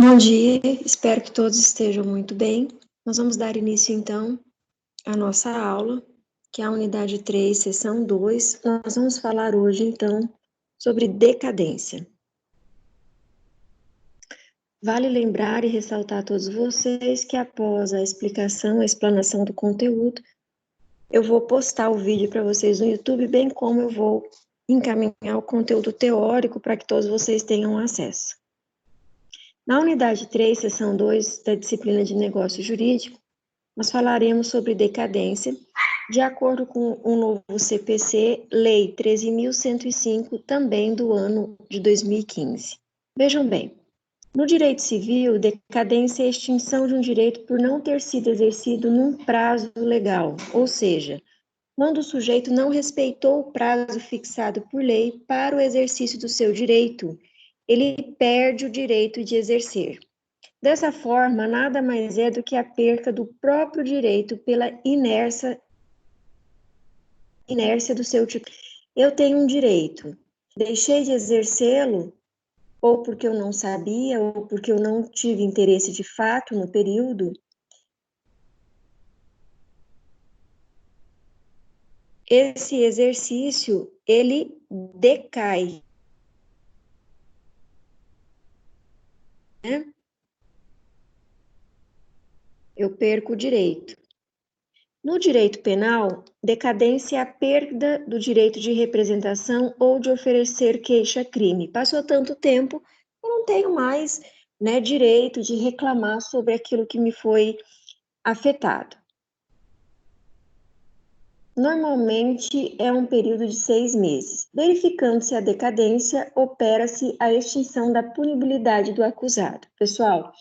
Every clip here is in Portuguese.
Bom dia, espero que todos estejam muito bem. Nós vamos dar início, então, à nossa aula, que é a unidade 3, seção 2. Nós vamos falar hoje, então, sobre decadência. Vale lembrar e ressaltar a todos vocês que após a explicação, a explanação do conteúdo, eu vou postar o vídeo para vocês no YouTube, bem como eu vou encaminhar o conteúdo teórico para que todos vocês tenham acesso. Na unidade 3, seção 2 da disciplina de negócio jurídico, nós falaremos sobre decadência, de acordo com o novo CPC, Lei 13.105, também do ano de 2015. Vejam bem, no direito civil, decadência é a extinção de um direito por não ter sido exercido num prazo legal, ou seja, quando o sujeito não respeitou o prazo fixado por lei para o exercício do seu direito, ele perde o direito de exercer. Dessa forma, nada mais é do que a perca do próprio direito pela inércia do seu tipo. Eu tenho um direito, deixei de exercê-lo, ou porque eu não sabia, ou porque eu não tive interesse de fato no período, esse exercício, ele decai, né? Eu perco o direito. No direito penal, decadência é a perda do direito de representação ou de oferecer queixa-crime. Passou tanto tempo, eu não tenho mais, né, direito de reclamar sobre aquilo que me foi afetado. Normalmente é um período de 6 meses. Verificando-se a decadência, opera-se a extinção da punibilidade do acusado. Pessoal,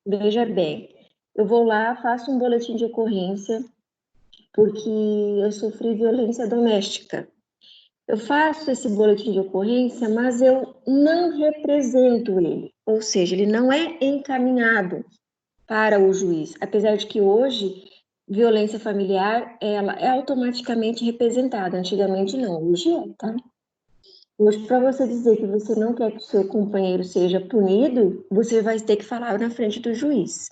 veja bem, eu vou lá, faço um boletim de ocorrência, porque eu sofri violência doméstica. Eu faço esse boletim de ocorrência, mas eu não represento ele, ou seja, ele não é encaminhado para o juiz, apesar de que hoje violência familiar ela é automaticamente representada, antigamente não, hoje é, tá? Hoje, para você dizer que você não quer que o seu companheiro seja punido, você vai ter que falar na frente do juiz.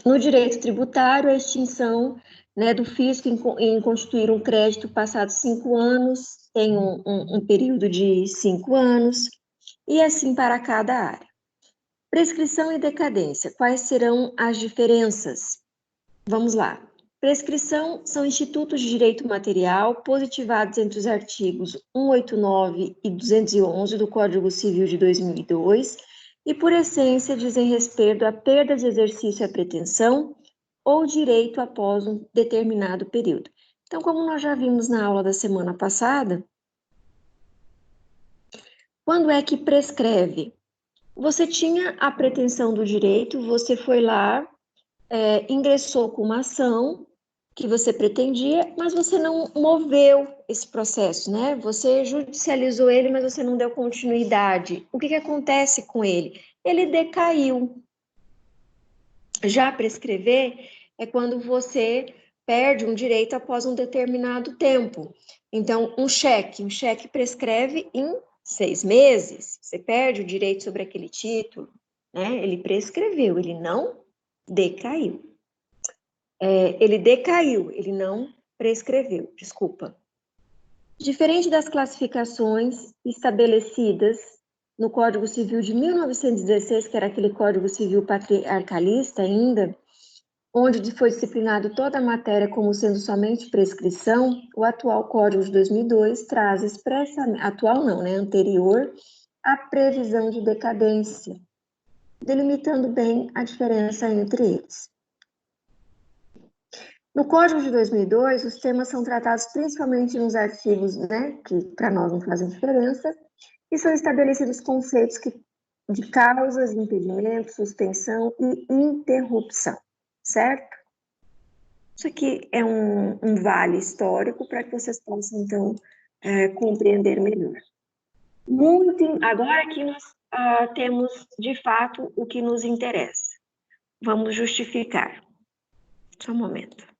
No direito tributário, a extinção, né, do fisco em constituir um crédito passados 5 anos, tem um período de 5 anos, e assim para cada área. Prescrição e decadência, quais serão as diferenças? Vamos lá. Prescrição são institutos de direito material positivados entre os artigos 189 e 211 do Código Civil de 2002 e, por essência, dizem respeito à perda de exercício à pretensão ou direito após um determinado período. Então, como nós já vimos na aula da semana passada, quando é que prescreve? Você tinha a pretensão do direito, você foi lá, ingressou com uma ação que você pretendia, mas você não moveu esse processo, né? Você judicializou ele, mas você não deu continuidade. O que que acontece com ele? Ele decaiu. Já prescrever é quando você perde um direito após um determinado tempo. Então, um cheque prescreve em 6 meses. Você perde o direito sobre aquele título, né? Ele prescreveu, ele não decaiu. Ele decaiu, ele não prescreveu, desculpa. Diferente das classificações estabelecidas no Código Civil de 1916, que era aquele Código Civil patriarcalista ainda, onde foi disciplinado toda a matéria como sendo somente prescrição, o atual Código de 2002 traz expressamente, atual não, né, anterior, a previsão de decadência, delimitando bem a diferença entre eles. No Código de 2002, os temas são tratados principalmente nos artigos, né, que para nós não fazem diferença, e são estabelecidos conceitos de causas, impedimento, suspensão e interrupção, certo? Isso aqui é um vale histórico para que vocês possam, então, compreender melhor. Agora aqui nós temos, de fato, o que nos interessa. Vamos justificar. Só um momento.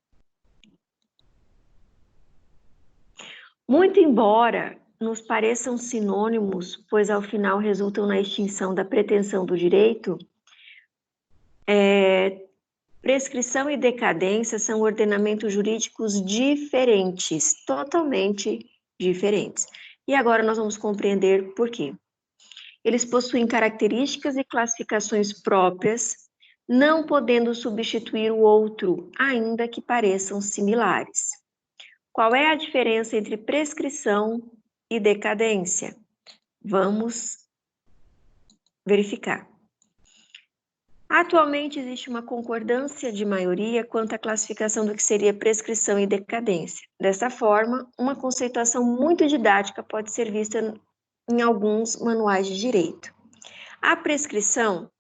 Muito embora nos pareçam sinônimos, pois ao final resultam na extinção da pretensão do direito, prescrição e decadência são ordenamentos jurídicos diferentes, totalmente diferentes. E agora nós vamos compreender por quê. Eles possuem características e classificações próprias, não podendo substituir o outro, ainda que pareçam similares. Qual é a diferença entre prescrição e decadência? Vamos verificar. Atualmente existe uma concordância de maioria quanto à classificação do que seria prescrição e decadência. Dessa forma, uma conceituação muito didática pode ser vista em alguns manuais de direito. A prescrição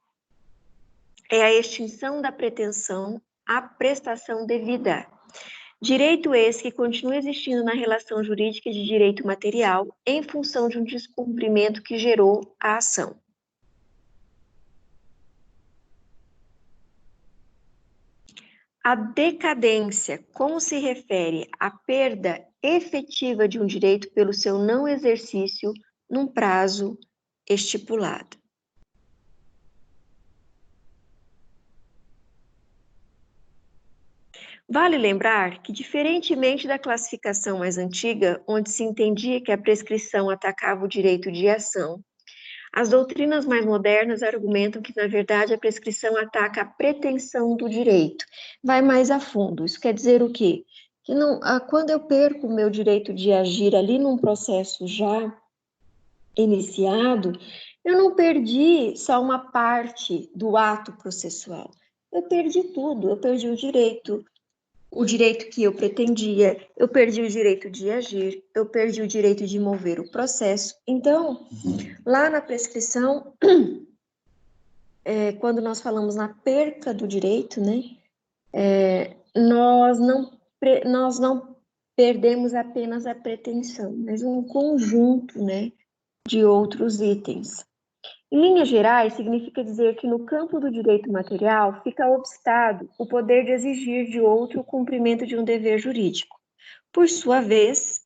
é a extinção da pretensão à prestação devida. Direito esse que continua existindo na relação jurídica de direito material em função de um descumprimento que gerou a ação. A decadência, como se refere à perda efetiva de um direito pelo seu não exercício num prazo estipulado. Vale lembrar que, diferentemente da classificação mais antiga, onde se entendia que a prescrição atacava o direito de ação, as doutrinas mais modernas argumentam que, na verdade, a prescrição ataca a pretensão do direito. Vai mais a fundo. Isso quer dizer o quê? Que não, quando eu perco o meu direito de agir ali num processo já iniciado, eu não perdi só uma parte do ato processual. Eu perdi tudo. Eu perdi o direito que eu pretendia, eu perdi o direito de agir, eu perdi o direito de mover o processo. Então, lá na prescrição, quando nós falamos na perca do direito, né, nós não perdemos apenas a pretensão, mas um conjunto, né, de outros itens. Em linhas gerais, significa dizer que no campo do direito material fica obstado o poder de exigir de outro o cumprimento de um dever jurídico. Por sua vez,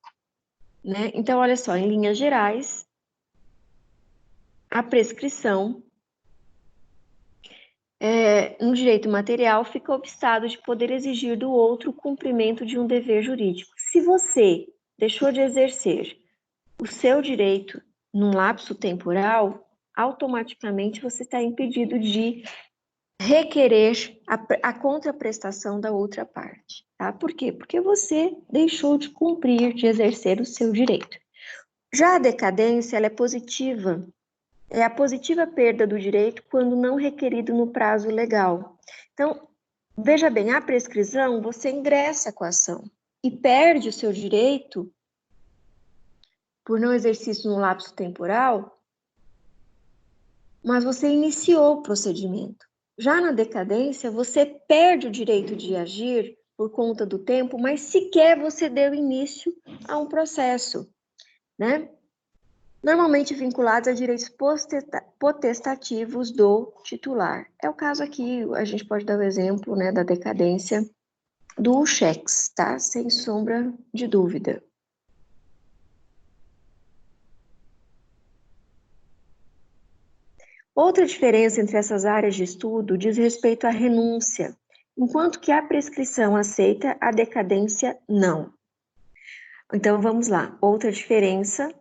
né, então olha só, em linhas gerais, a prescrição no direito material fica obstado de poder exigir do outro o cumprimento de um dever jurídico. Se você deixou de exercer o seu direito num lapso temporal, automaticamente você está impedido de requerer a contraprestação da outra parte, tá? Por quê? Porque você deixou de cumprir, de exercer o seu direito. Já a decadência, ela é positiva. É a positiva perda do direito quando não requerido no prazo legal. Então, veja bem, a prescrição, você ingressa com a ação e perde o seu direito por não exercício no lapso temporal, mas você iniciou o procedimento. Já na decadência, você perde o direito de agir por conta do tempo, mas sequer você deu início a um processo, né? Normalmente vinculados a direitos potestativos do titular. É o caso aqui, a gente pode dar o exemplo, né, da decadência do cheques, tá? Sem sombra de dúvida. Outra diferença entre essas áreas de estudo diz respeito à renúncia, enquanto que a prescrição aceita, a decadência não. Então, vamos lá. Outra diferença.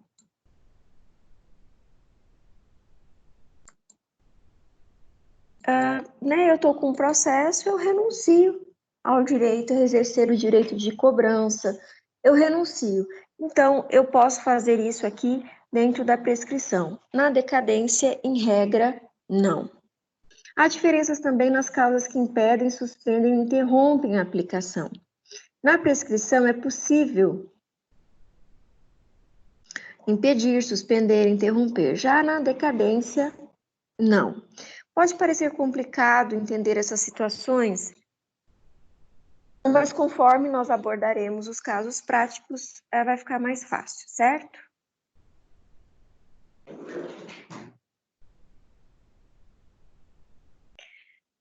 Eu estou com um processo, eu renuncio ao direito a exercer o direito de cobrança, eu renuncio. Então, eu posso fazer isso aqui dentro da prescrição. Na decadência, em regra, não. Há diferenças também nas causas que impedem, suspendem e interrompem a aplicação. Na prescrição, é possível impedir, suspender, interromper. Já na decadência, não. Pode parecer complicado entender essas situações, mas conforme nós abordaremos os casos práticos, vai ficar mais fácil, certo?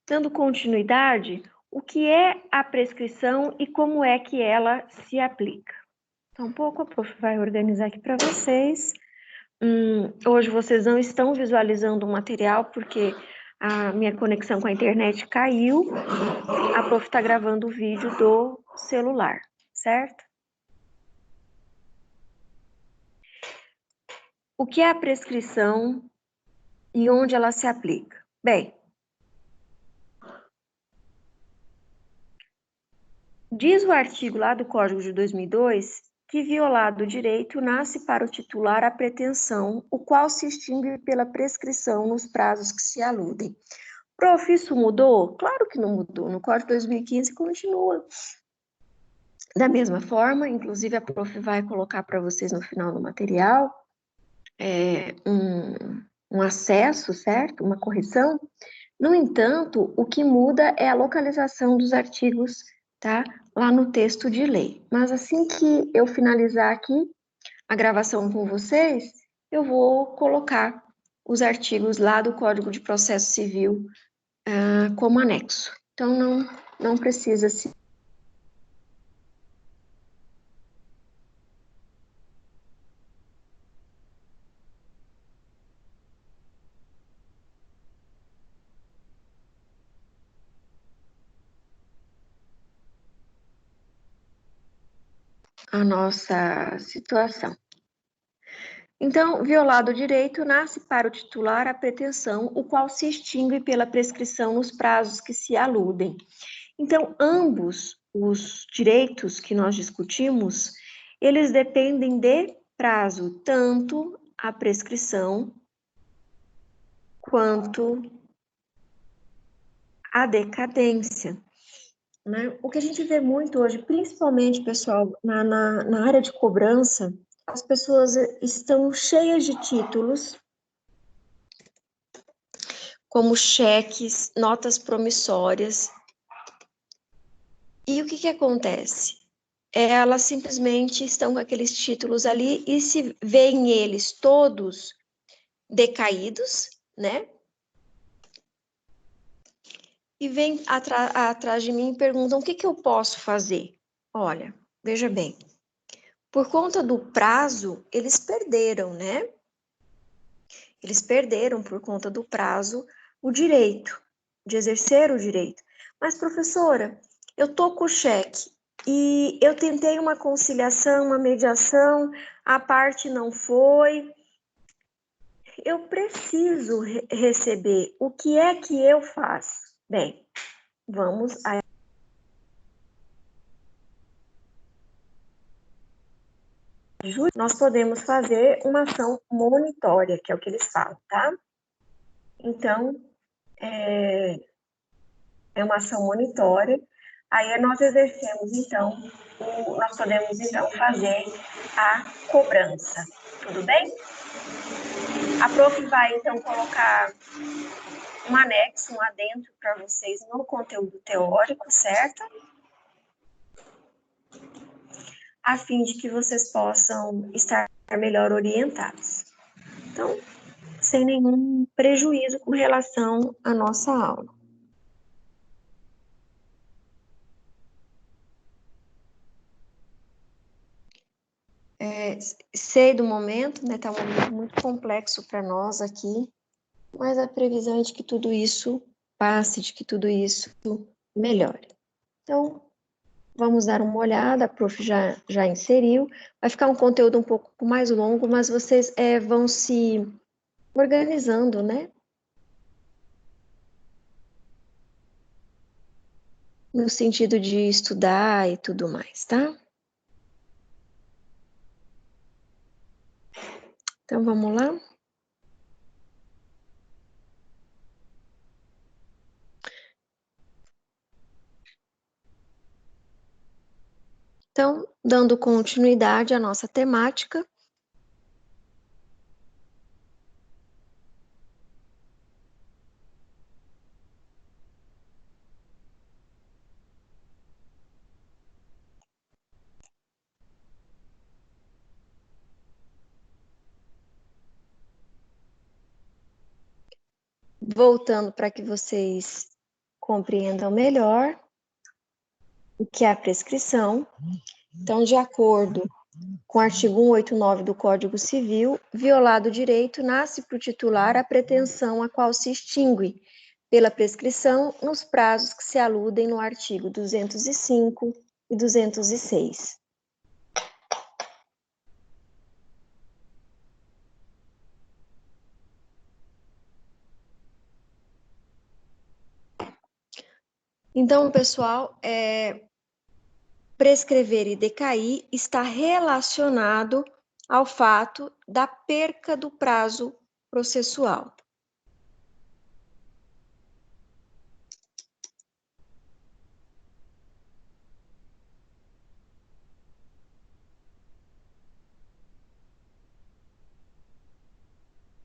Dando continuidade, o que é a prescrição e como é que ela se aplica? Então, um pouco a prof vai organizar aqui para vocês. Hoje vocês não estão visualizando o material porque a minha conexão com a internet caiu. A prof está gravando o vídeo do celular, certo? O que é a prescrição e onde ela se aplica? Bem, diz o artigo lá do Código de 2002 que violado o direito nasce para o titular a pretensão, o qual se extingue pela prescrição nos prazos que se aludem. Prof, isso mudou? Claro que não mudou. No Código de 2015 continua da mesma forma, inclusive a prof vai colocar para vocês no final do material um acesso, certo? Uma correção. No entanto, o que muda é a localização dos artigos, tá? Lá no texto de lei. Mas assim que eu finalizar aqui a gravação com vocês, eu vou colocar os artigos lá do Código de Processo Civil como anexo. Então, não precisa se... a nossa situação. Então, violado o direito, nasce para o titular a pretensão, o qual se extingue pela prescrição nos prazos que se aludem. Então, ambos os direitos que nós discutimos, eles dependem de prazo, tanto a prescrição quanto a decadência. Né? O que a gente vê muito hoje, principalmente, pessoal, na área de cobrança, as pessoas estão cheias de títulos, como cheques, notas promissórias. E o que acontece? Elas simplesmente estão com aqueles títulos ali e se veem eles todos decaídos, né? E vêm atrás de mim e perguntam o que eu posso fazer. Olha, veja bem, por conta do prazo, eles perderam, né? Eles perderam, por conta do prazo, o direito de exercer o direito. Mas, professora, eu tô com o cheque e eu tentei uma conciliação, uma mediação, a parte não foi. Eu preciso receber. O que é que eu faço? Bem, vamos a... Nós podemos fazer uma ação monitória, que é o que eles falam, tá? Então, é uma ação monitória. Aí nós exercemos, então, nós podemos, então, fazer a cobrança. Tudo bem? A prof vai, então, colocar um anexo, um adendo para vocês no conteúdo teórico, certo? A fim de que vocês possam estar melhor orientados. Então, sem nenhum prejuízo com relação à nossa aula. Sei do momento, né? Tá um momento muito complexo para nós aqui, mas a previsão é de que tudo isso passe, de que tudo isso melhore. Então, vamos dar uma olhada, a prof já inseriu. Vai ficar um conteúdo um pouco mais longo, mas vocês vão se organizando, né? No sentido de estudar e tudo mais, tá? Então, vamos lá? Então, dando continuidade à nossa temática, voltando para que vocês compreendam melhor o que é a prescrição. Então, de acordo com o artigo 189 do Código Civil, violado o direito, nasce para o titular a pretensão a qual se extingue pela prescrição nos prazos que se aludem no artigo 205 e 206. Então, pessoal, prescrever e decair está relacionado ao fato da perca do prazo processual.